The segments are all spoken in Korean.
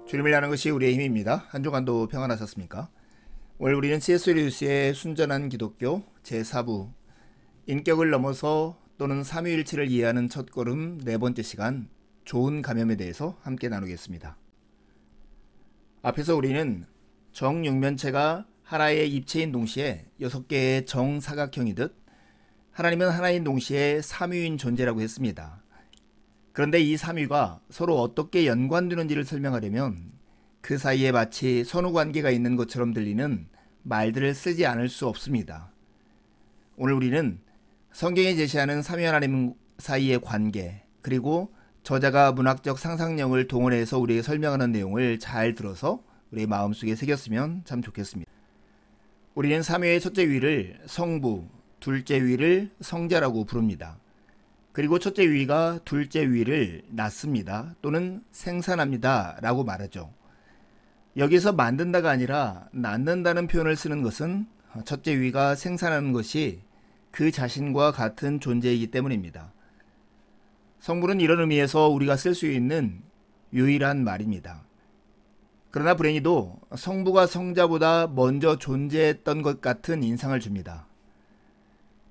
주님을 아는 것이 우리의 힘입니다. 한 주간도 평안하셨습니까? 오늘 우리는 C.S. 루이스의 순전한 기독교 제4부 인격을 넘어서 또는 삼위일체를 이해하는 첫걸음 네 번째 시간 좋은 감염에 대해서 함께 나누겠습니다. 앞에서 우리는 정육면체가 하나의 입체인 동시에 6개의 정사각형이듯 하나님은 하나인 동시에 삼위인 존재라고 했습니다. 그런데 이 삼위가 서로 어떻게 연관되는지를 설명하려면 그 사이에 마치 선후관계가 있는 것처럼 들리는 말들을 쓰지 않을 수 없습니다. 오늘 우리는 성경이 제시하는 삼위 하나님 사이의 관계, 그리고 저자가 문학적 상상력을 동원해서 우리에게 설명하는 내용을 잘 들어서 우리의 마음속에 새겼으면 참 좋겠습니다. 우리는 삼위의 첫째 위를 성부, 둘째 위를 성자라고 부릅니다. 그리고 첫째 위가 둘째 위를 낳습니다. 또는 생산합니다 라고 말하죠. 여기서 만든다가 아니라 낳는다는 표현을 쓰는 것은 첫째 위가 생산하는 것이 그 자신과 같은 존재이기 때문입니다. 성부는 이런 의미에서 우리가 쓸 수 있는 유일한 말입니다. 그러나 불행히도 성부가 성자보다 먼저 존재했던 것 같은 인상을 줍니다.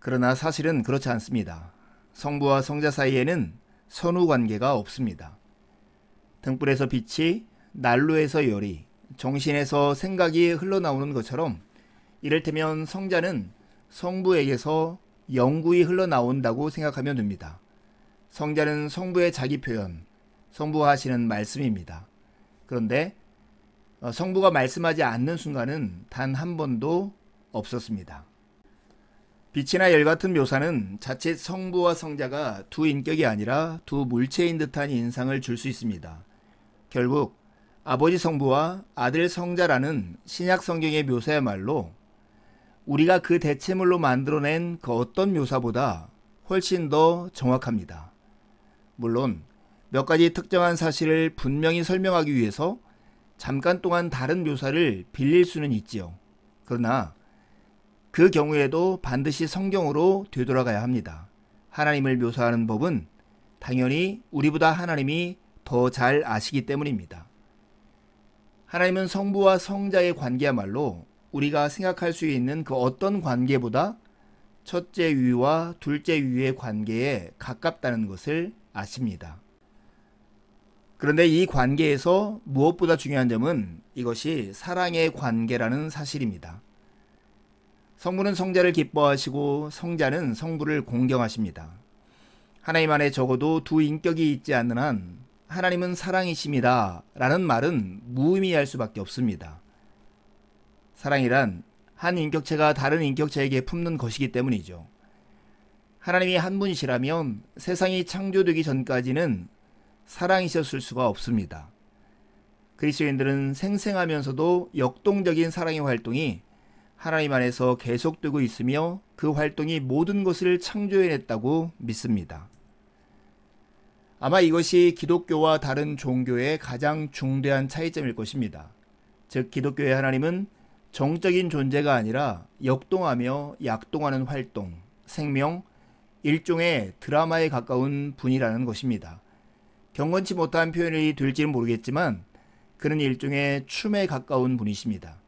그러나 사실은 그렇지 않습니다. 성부와 성자 사이에는 선후관계가 없습니다. 등불에서 빛이, 난로에서 열이, 정신에서 생각이 흘러나오는 것처럼 이를테면 성자는 성부에게서 영구히 흘러나온다고 생각하면 됩니다. 성자는 성부의 자기 표현, 성부가 하시는 말씀입니다. 그런데 성부가 말씀하지 않는 순간은 단 한 번도 없었습니다. 빛이나 열 같은 묘사는 자칫 성부와 성자가 두 인격이 아니라 두 물체인 듯한 인상을 줄 수 있습니다. 결국 아버지 성부와 아들 성자라는 신약 성경의 묘사야말로 우리가 그 대체물로 만들어낸 그 어떤 묘사보다 훨씬 더 정확합니다. 물론 몇 가지 특정한 사실을 분명히 설명하기 위해서 잠깐 동안 다른 묘사를 빌릴 수는 있지요. 그러나 그 경우에도 반드시 성경으로 되돌아가야 합니다. 하나님을 묘사하는 법은 당연히 우리보다 하나님이 더 잘 아시기 때문입니다. 하나님은 성부와 성자의 관계야말로 우리가 생각할 수 있는 그 어떤 관계보다 첫째 위와 둘째 위의 관계에 가깝다는 것을 아십니다. 그런데 이 관계에서 무엇보다 중요한 점은 이것이 사랑의 관계라는 사실입니다. 성부는 성자를 기뻐하시고 성자는 성부를 공경하십니다. 하나님 안에 적어도 두 인격이 있지 않는 한 하나님은 사랑이십니다 라는 말은 무의미할 수밖에 없습니다. 사랑이란 한 인격체가 다른 인격체에게 품는 것이기 때문이죠. 하나님이 한 분이시라면 세상이 창조되기 전까지는 사랑이셨을 수가 없습니다. 그리스도인들은 생생하면서도 역동적인 사랑의 활동이 하나님 안에서 계속되고 있으며 그 활동이 모든 것을 창조해냈다고 믿습니다. 아마 이것이 기독교와 다른 종교의 가장 중대한 차이점일 것입니다. 즉 기독교의 하나님은 정적인 존재가 아니라 역동하며 약동하는 활동, 생명, 일종의 드라마에 가까운 분이라는 것입니다. 경건치 못한 표현이 될지는 모르겠지만 그는 일종의 춤에 가까운 분이십니다.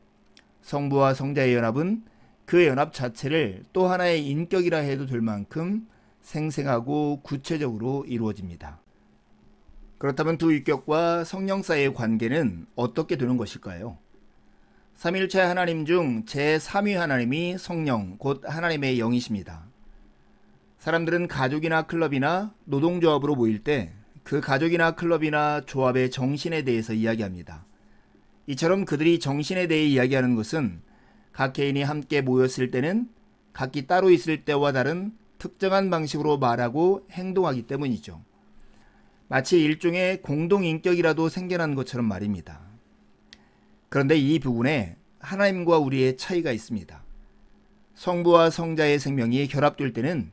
성부와 성자의 연합은 그 연합 자체를 또 하나의 인격이라 해도 될 만큼 생생하고 구체적으로 이루어집니다. 그렇다면 두 인격과 성령 사이의 관계는 어떻게 되는 것일까요? 삼위일체 하나님 중 제3위 하나님이 성령, 곧 하나님의 영이십니다. 사람들은 가족이나 클럽이나 노동조합으로 모일 때 그 가족이나 클럽이나 조합의 정신에 대해서 이야기합니다. 이처럼 그들이 정신에 대해 이야기하는 것은 각 개인이 함께 모였을 때는 각기 따로 있을 때와 다른 특정한 방식으로 말하고 행동하기 때문이죠. 마치 일종의 공동인격이라도 생겨난 것처럼 말입니다. 그런데 이 부분에 하나님과 우리의 차이가 있습니다. 성부와 성자의 생명이 결합될 때는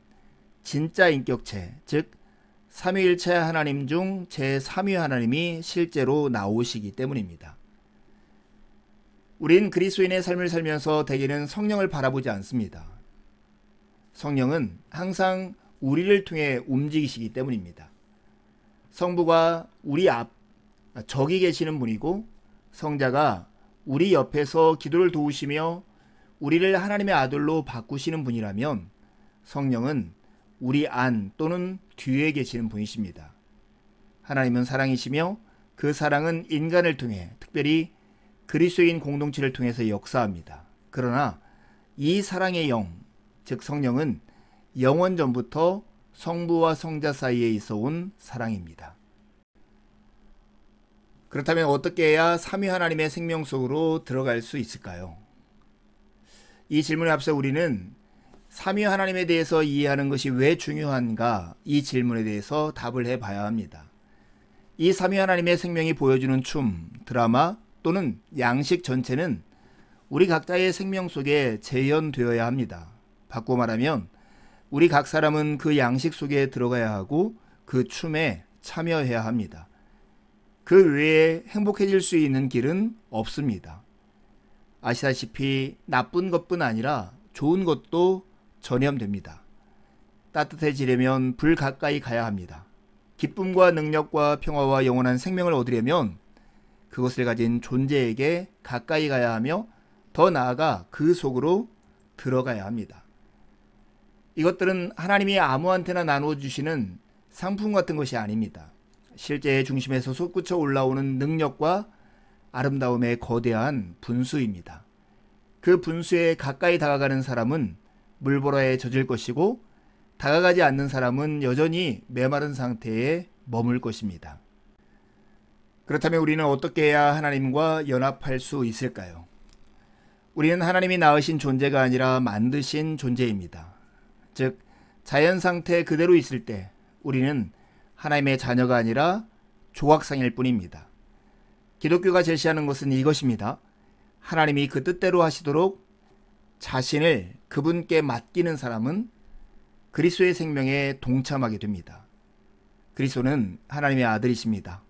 진짜 인격체, 즉 삼위일체 하나님 중 제3위 하나님이 실제로 나오시기 때문입니다. 우린 그리스도인의 삶을 살면서 대개는 성령을 바라보지 않습니다. 성령은 항상 우리를 통해 움직이시기 때문입니다. 성부가 우리 앞, 저기 계시는 분이고, 성자가 우리 옆에서 기도를 도우시며 우리를 하나님의 아들로 바꾸시는 분이라면 성령은 우리 안 또는 뒤에 계시는 분이십니다. 하나님은 사랑이시며 그 사랑은 인간을 통해, 특별히 그리스도인 공동체를 통해서 역사합니다. 그러나 이 사랑의 영, 즉 성령은 영원 전부터 성부와 성자 사이에 있어 온 사랑입니다. 그렇다면 어떻게 해야 삼위 하나님의 생명 속으로 들어갈 수 있을까요? 이 질문에 앞서 우리는 삼위 하나님에 대해서 이해하는 것이 왜 중요한가, 이 질문에 대해서 답을 해봐야 합니다. 이 삼위 하나님의 생명이 보여주는 춤, 드라마 또는 양식 전체는 우리 각자의 생명 속에 재현되어야 합니다. 바꿔 말하면 우리 각 사람은 그 양식 속에 들어가야 하고 그 춤에 참여해야 합니다. 그 외에 행복해질 수 있는 길은 없습니다. 아시다시피 나쁜 것뿐 아니라 좋은 것도 전염됩니다. 따뜻해지려면 불 가까이 가야 합니다. 기쁨과 능력과 평화와 영원한 생명을 얻으려면 그것을 가진 존재에게 가까이 가야 하며 더 나아가 그 속으로 들어가야 합니다. 이것들은 하나님이 아무한테나 나누어 주시는 상품 같은 것이 아닙니다. 실제의 중심에서 솟구쳐 올라오는 능력과 아름다움의 거대한 분수입니다. 그 분수에 가까이 다가가는 사람은 물보라에 젖을 것이고 다가가지 않는 사람은 여전히 메마른 상태에 머물 것입니다. 그렇다면 우리는 어떻게 해야 하나님과 연합할 수 있을까요? 우리는 하나님이 낳으신 존재가 아니라 만드신 존재입니다. 즉, 자연 상태 그대로 있을 때 우리는 하나님의 자녀가 아니라 조각상일 뿐입니다. 기독교가 제시하는 것은 이것입니다. 하나님이 그 뜻대로 하시도록 자신을 그분께 맡기는 사람은 그리스도의 생명에 동참하게 됩니다. 그리스도는 하나님의 아들이십니다.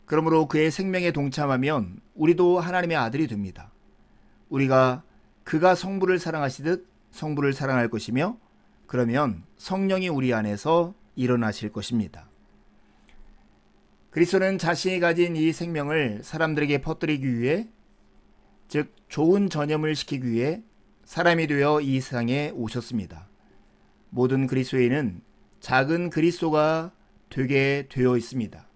그러므로 그의 생명에 동참하면 우리도 하나님의 아들이 됩니다. 우리가 그가 성부를 사랑하시듯 성부를 사랑할 것이며 그러면 성령이 우리 안에서 일어나실 것입니다. 그리스도는 자신이 가진 이 생명을 사람들에게 퍼뜨리기 위해, 즉 좋은 전염을 시키기 위해 사람이 되어 이 세상에 오셨습니다. 모든 그리스도인은 작은 그리스도가 되게 되어 있습니다.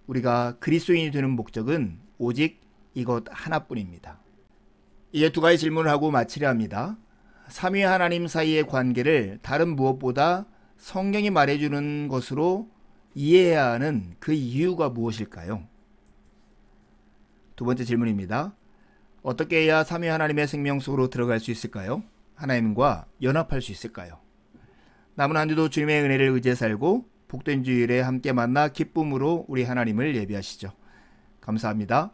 우리가 그리스도인이 되는 목적은 오직 이것 하나뿐입니다. 이제 두 가지 질문을 하고 마치려 합니다. 삼위 하나님 사이의 관계를 다른 무엇보다 성경이 말해주는 것으로 이해해야 하는 그 이유가 무엇일까요? 두 번째 질문입니다. 어떻게 해야 삼위 하나님의 생명 속으로 들어갈 수 있을까요? 하나님과 연합할 수 있을까요? 남은 한 주도 주님의 은혜를 의지해 살고 복된 주일에 함께 만나 기쁨으로 우리 하나님을 예배하시죠. 감사합니다.